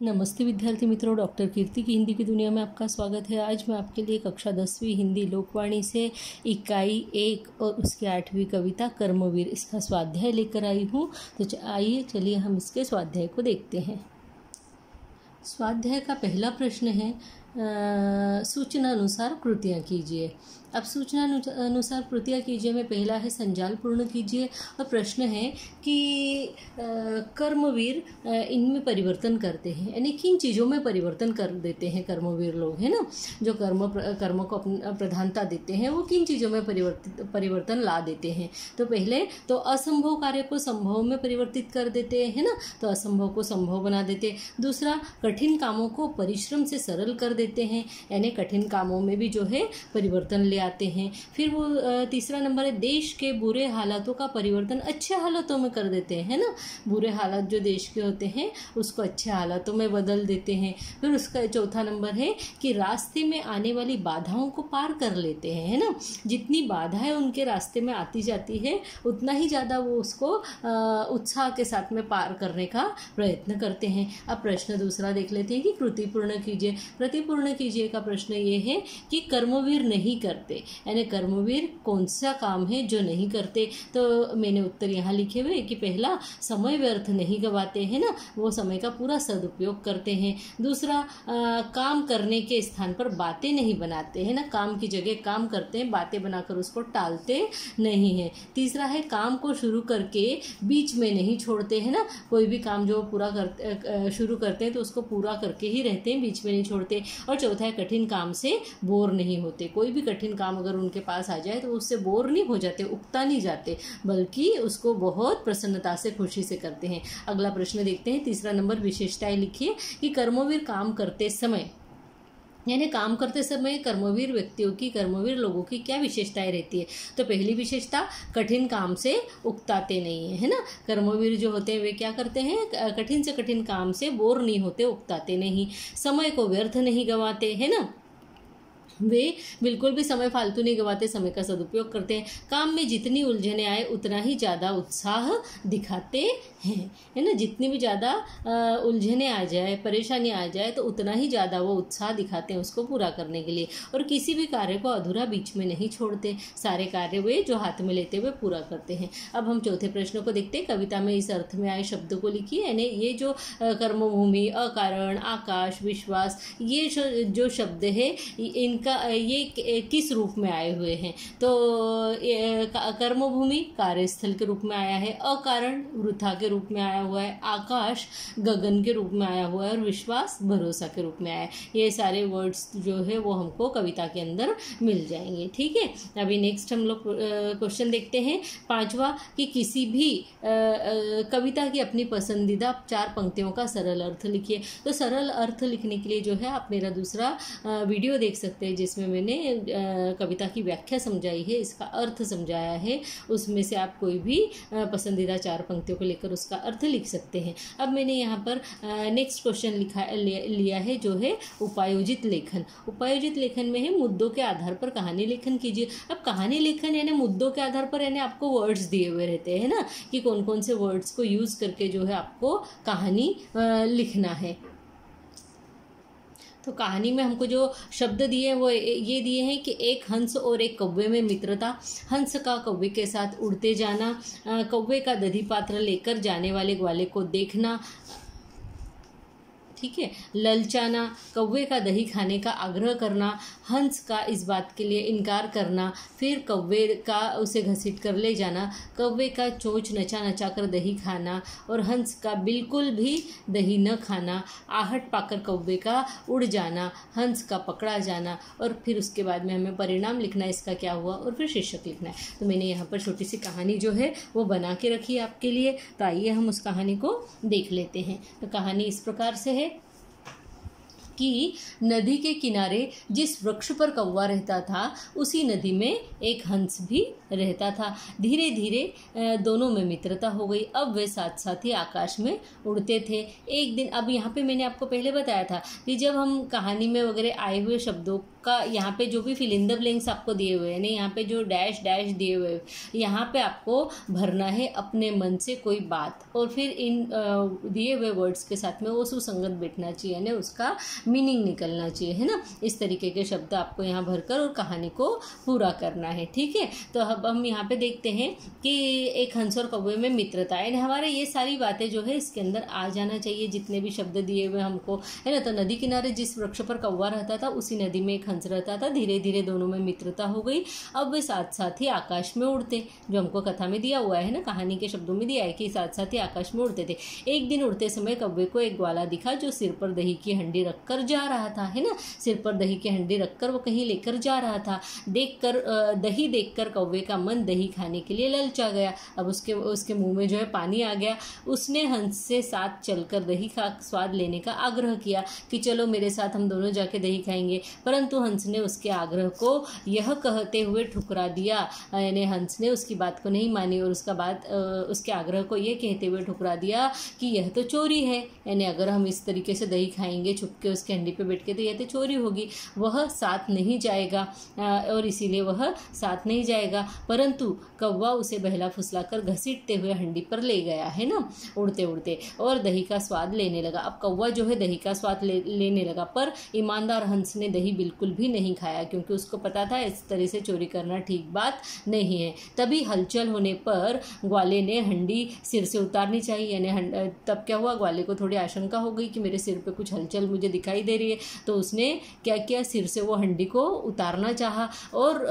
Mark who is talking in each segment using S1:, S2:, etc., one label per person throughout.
S1: नमस्ते विद्यार्थी मित्रों, डॉक्टर कीर्ति की हिंदी की दुनिया में आपका स्वागत है। आज मैं आपके लिए कक्षा 10वीं हिंदी लोकवाणी से इकाई 1 और उसकी 8वीं कविता कर्मवीर इसका स्वाध्याय लेकर आई हूँ। तो आइए चलिए हम इसके स्वाध्याय को देखते हैं। स्वाध्याय का पहला प्रश्न है सूचना अनुसार कृतियाँ कीजिए। अब सूचना अनुसार कृतियाँ कीजिए में पहला है संजाल पूर्ण कीजिए और प्रश्न है कि कर्मवीर इनमें परिवर्तन करते हैं, यानी किन चीज़ों में परिवर्तन कर देते हैं कर्मवीर लोग, है ना। जो कर्म को प्रधानता देते हैं वो किन चीज़ों में परिवर्तन ला देते हैं। तो पहले तो असंभव कार्य को संभव में परिवर्तित कर देते हैं ना, तो असंभव को संभव बना देते। दूसरा, कठिन कामों को परिश्रम से सरल कर देते हैं, यानी कठिन कामों में भी जो है परिवर्तन ले आते हैं। फिर वो तीसरा नंबर है देश के बुरे हालातों का परिवर्तन अच्छे हालातों में कर देते हैं, है ना। बुरे हालात जो देश के होते हैं उसको अच्छे हालातों में बदल देते हैं। फिर उसका चौथा नंबर है कि रास्ते में आने वाली बाधाओं को पार कर लेते हैं, है ना। जितनी बाधाएं उनके रास्ते में आती जाती है उतना ही ज़्यादा वो उसको उत्साह के साथ में पार करने का प्रयत्न करते हैं। अब प्रश्न दूसरा देख लेते हैं कि कृति पूर्ण कीजिए। कृति पूर्ण कीजिए का प्रश्न ये है कि कर्मवीर नहीं करते, यानी कर्मवीर कौन सा काम है जो नहीं करते। तो मैंने उत्तर यहाँ लिखे हुए कि पहला, समय व्यर्थ नहीं गवाते, है ना, वो समय का पूरा सदुपयोग करते हैं। दूसरा, काम करने के स्थान पर बातें नहीं बनाते, है ना, काम की जगह काम करते हैं, बातें बनाकर उसको टालते नहीं है। तीसरा है काम को शुरू करके बीच में नहीं छोड़ते, है ना, कोई भी काम जो शुरू करते हैं तो उसको पूरा करके ही रहते हैं, बीच में नहीं छोड़ते। और चौथा है कठिन काम से बोर नहीं होते, कोई भी कठिन काम अगर उनके पास आ जाए तो उससे बोर नहीं हो जाते, उकता नहीं जाते, बल्कि उसको बहुत प्रसन्नता से खुशी से करते हैं। अगला प्रश्न देखते हैं। तीसरा नंबर, विशेषताएं लिखिए कि कर्मवीर काम करते समय, यानी काम करते समय कर्मवीर व्यक्तियों की, कर्मवीर लोगों की क्या विशेषताएं रहती है। तो पहली विशेषता, कठिन काम से उकताते नहीं है, है ना। कर्मवीर जो होते हैं वे क्या करते हैं, कठिन से कठिन काम से बोर नहीं होते, उकताते नहीं। समय को व्यर्थ नहीं गंवाते, है ना, वे बिल्कुल भी समय फालतू नहीं गवाते, समय का सदुपयोग करते हैं। काम में जितनी उलझने आए उतना ही ज़्यादा उत्साह दिखाते हैं, है ना। जितनी भी ज़्यादा उलझने आ जाए, परेशानी आ जाए तो उतना ही ज़्यादा वो उत्साह दिखाते हैं उसको पूरा करने के लिए। और किसी भी कार्य को अधूरा बीच में नहीं छोड़ते, सारे कार्य वे जो हाथ में लेते हुए पूरा करते हैं। अब हम चौथे प्रश्न को देखते हैं। कविता में इस अर्थ में आए शब्दों को लिखिए, यानी ये जो कर्मभूमि, अकारण, आकाश, विश्वास, ये जो शब्द है इनका ये किस रूप में आए हुए हैं। तो कर्मभूमि कार्यस्थल के रूप में आया है, अकारण वृथा के रूप में आया हुआ है, आकाश गगन के रूप में आया हुआ है और विश्वास भरोसा के रूप में आया है। ये सारे वर्ड्स जो है वो हमको कविता के अंदर मिल जाएंगे, ठीक है। अभी नेक्स्ट हम लोग क्वेश्चन देखते हैं। पांचवा, कि किसी भी कविता की अपनी पसंदीदा 4 पंक्तियों का सरल अर्थ लिखिए। तो सरल अर्थ लिखने के लिए जो है आप मेरा दूसरा वीडियो देख सकते हैं जिसमें मैंने कविता की व्याख्या समझाई है, इसका अर्थ समझाया है। उसमें से आप कोई भी पसंदीदा 4 पंक्तियों को लेकर उसका अर्थ लिख सकते हैं। अब मैंने यहाँ पर नेक्स्ट क्वेश्चन लिया है जो है उपायोजित लेखन। उपायोजित लेखन में है मुद्दों के आधार पर कहानी लेखन कीजिए। अब कहानी लेखन यानी मुद्दों के आधार पर, यानी आपको वर्ड्स दिए हुए रहते हैं ना कि कौन कौन से वर्ड्स को यूज करके जो है आपको कहानी लिखना है। तो कहानी में हमको जो शब्द दिए हैं वो ये दिए हैं कि एक हंस और एक कौवे में मित्रता, हंस का कौवे के साथ उड़ते जाना, कौवे का दधी पात्र लेकर जाने वाले ग्वाले को देखना, ठीक है, ललचाना, कौवे का दही खाने का आग्रह करना, हंस का इस बात के लिए इनकार करना, फिर कौवे का उसे घसीट कर ले जाना, कौवे का चोंच नचा नचा कर दही खाना और हंस का बिल्कुल भी दही न खाना, आहट पाकर कौवे का उड़ जाना, हंस का पकड़ा जाना, और फिर उसके बाद में हमें परिणाम लिखना है इसका क्या हुआ और फिर शीर्षक लिखना है। तो मैंने यहाँ पर छोटी सी कहानी जो है वो बना के रखी है आपके लिए। तो आइए हम उस कहानी को देख लेते हैं। तो कहानी इस प्रकार से है कि नदी के किनारे जिस वृक्ष पर कौवा रहता था उसी नदी में एक हंस भी रहता था। धीरे धीरे दोनों में मित्रता हो गई। अब वे साथ साथ ही आकाश में उड़ते थे। एक दिन, अब यहाँ पे मैंने आपको पहले बताया था कि जब हम कहानी में वगैरह आए हुए शब्दों का यहाँ पे जो भी फिल इन द ब्लैंक्स आपको दिए हुए हैं ना, यहाँ पे जो डैश डैश दिए हुए, यहाँ पे आपको भरना है अपने मन से कोई बात, और फिर इन दिए हुए वर्ड्स के साथ में वो सुसंगत बैठना चाहिए, यानी उसका मीनिंग निकलना चाहिए, है ना। इस तरीके के शब्द आपको यहाँ भरकर और कहानी को पूरा करना है, ठीक है। तो अब हम यहाँ पे देखते हैं कि एक हंस और कौवे में मित्रता है। हमारे ये सारी बातें जो है इसके अंदर आ जाना चाहिए, जितने भी शब्द दिए हुए हमको, है ना। तो नदी किनारे जिस वृक्ष पर कौवा रहता था उसी नदी में एक हंस रहता था। धीरे धीरे दोनों में मित्रता हो गई। अब वे साथ साथ ही आकाश में उड़ते, जो हमको कथा में दिया हुआ है ना, कहानी के शब्दों में दिया है कि साथ साथ ही आकाश में उड़ते थे। एक दिन उड़ते समय कौवे को एक ग्वाला दिखा जो सिर पर दही की हंडी रखकर जा रहा था, है ना। सिर पर दही की हंडी रखकर वो कहीं लेकर जा रहा था। दही देखकर कौवे का मन दही खाने के लिए ललचा गया। अब उसके मुंह में जो है पानी आ गया। उसने हंस से साथ चलकर दही का स्वाद लेने का आग्रह किया कि चलो मेरे साथ हम दोनों जाके दही खाएंगे, परंतु हंस ने उसके आग्रह को यह कहते हुए ठुकरा दिया, यानी हंस ने उसकी बात को नहीं मानी और उसके आग्रह को यह कहते हुए ठुकरा दिया कि यह तो चोरी है, यानी अगर हम इस तरीके से दही खाएंगे छुपके उसके हंडी पे बैठ के तो यह तो चोरी होगी, वह साथ नहीं जाएगा, और इसीलिए वह साथ नहीं जाएगा। परंतु कौवा उसे बहला फुसलाकर घसीटते हुए हंडी पर ले गया, है ना, उड़ते उड़ते, और दही का स्वाद लेने लगा। अब कौवा जो है दही का स्वाद लेने लगा, पर ईमानदार हंस ने दही बिल्कुल भी नहीं खाया, क्योंकि उसको पता था इस तरह से चोरी करना ठीक बात नहीं है। तभी हलचल होने पर ग्वाले ने हंडी सिर से उतारनी चाहिए, यानी तब क्या हुआ, ग्वाले को थोड़ी आशंका हो गई कि मेरे सिर पे कुछ हलचल मुझे दिखाई दे रही है, तो उसने क्या किया, सिर से वो हंडी को उतारना चाहा, और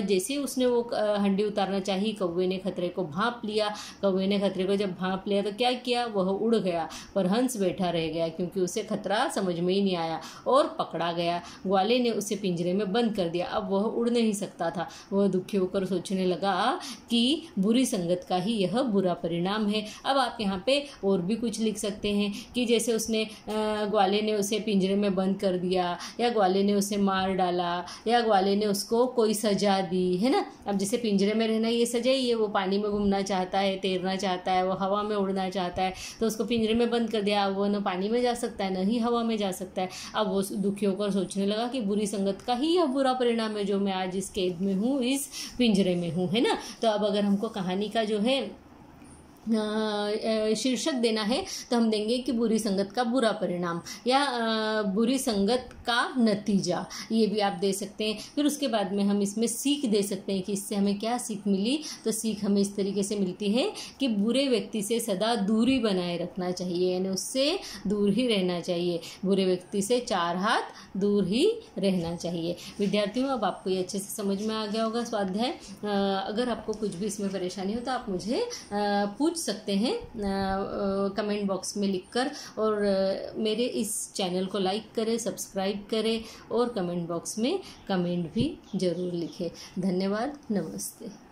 S1: जैसे उसने वो हंडी उतारना चाही, कौवे ने खतरे को भांप लिया। कौवे ने खतरे को जब भांप लिया तो क्या किया, वह उड़ गया, पर हंस बैठा रह गया, क्योंकि उसे खतरा समझ में ही नहीं आया और पकड़ा गया। ग्वाले ने उसे पिंजरे में बंद कर दिया। अब वह उड़ नहीं सकता था। वह दुखी होकर सोचने लगा कि बुरी संगत का ही यह बुरा परिणाम है। अब आप यहाँ पे और भी कुछ लिख सकते हैं कि जैसे उसने ग्वाले ने उसे पिंजरे में बंद कर दिया, या ग्वाले ने उसे मार डाला, या ग्वाले ने उसको कोई सजा दी, है ना। अब जैसे पिंजरे में रहना ये सजा ही है, वो पानी में घूमना चाहता है, तैरना चाहता है, वो हवा में उड़ना चाहता है, तो उसको पिंजरे में बंद कर दिया। अब वो न पानी में जा सकता है, न ही हवा में जा सकता है। अब वो दुखी होकर सोचने लगा कि बुरी संगत का ही यह बुरा परिणाम है, जो मैं आज इस कैद में हूँ, इस पिंजरे में हूँ, है ना। तो अब अगर हमको कहानी का जो है शीर्षक देना है तो हम देंगे कि बुरी संगत का बुरा परिणाम, या बुरी संगत का नतीजा, ये भी आप दे सकते हैं। फिर उसके बाद में हम इसमें सीख दे सकते हैं कि इससे हमें क्या सीख मिली। तो सीख हमें इस तरीके से मिलती है कि बुरे व्यक्ति से सदा दूरी बनाए रखना चाहिए, यानी उससे दूर ही रहना चाहिए। बुरे व्यक्ति से 4 हाथ दूर ही रहना चाहिए। विद्यार्थियों, अब आपको ये अच्छे से समझ में आ गया होगा स्वाध्याय। अगर आपको कुछ भी इसमें परेशानी हो तो आप मुझे पूछ सकते हैं कमेंट बॉक्स में लिखकर, और मेरे इस चैनल को लाइक करें, सब्सक्राइब करें, और कमेंट बॉक्स में कमेंट भी ज़रूर लिखें। धन्यवाद, नमस्ते।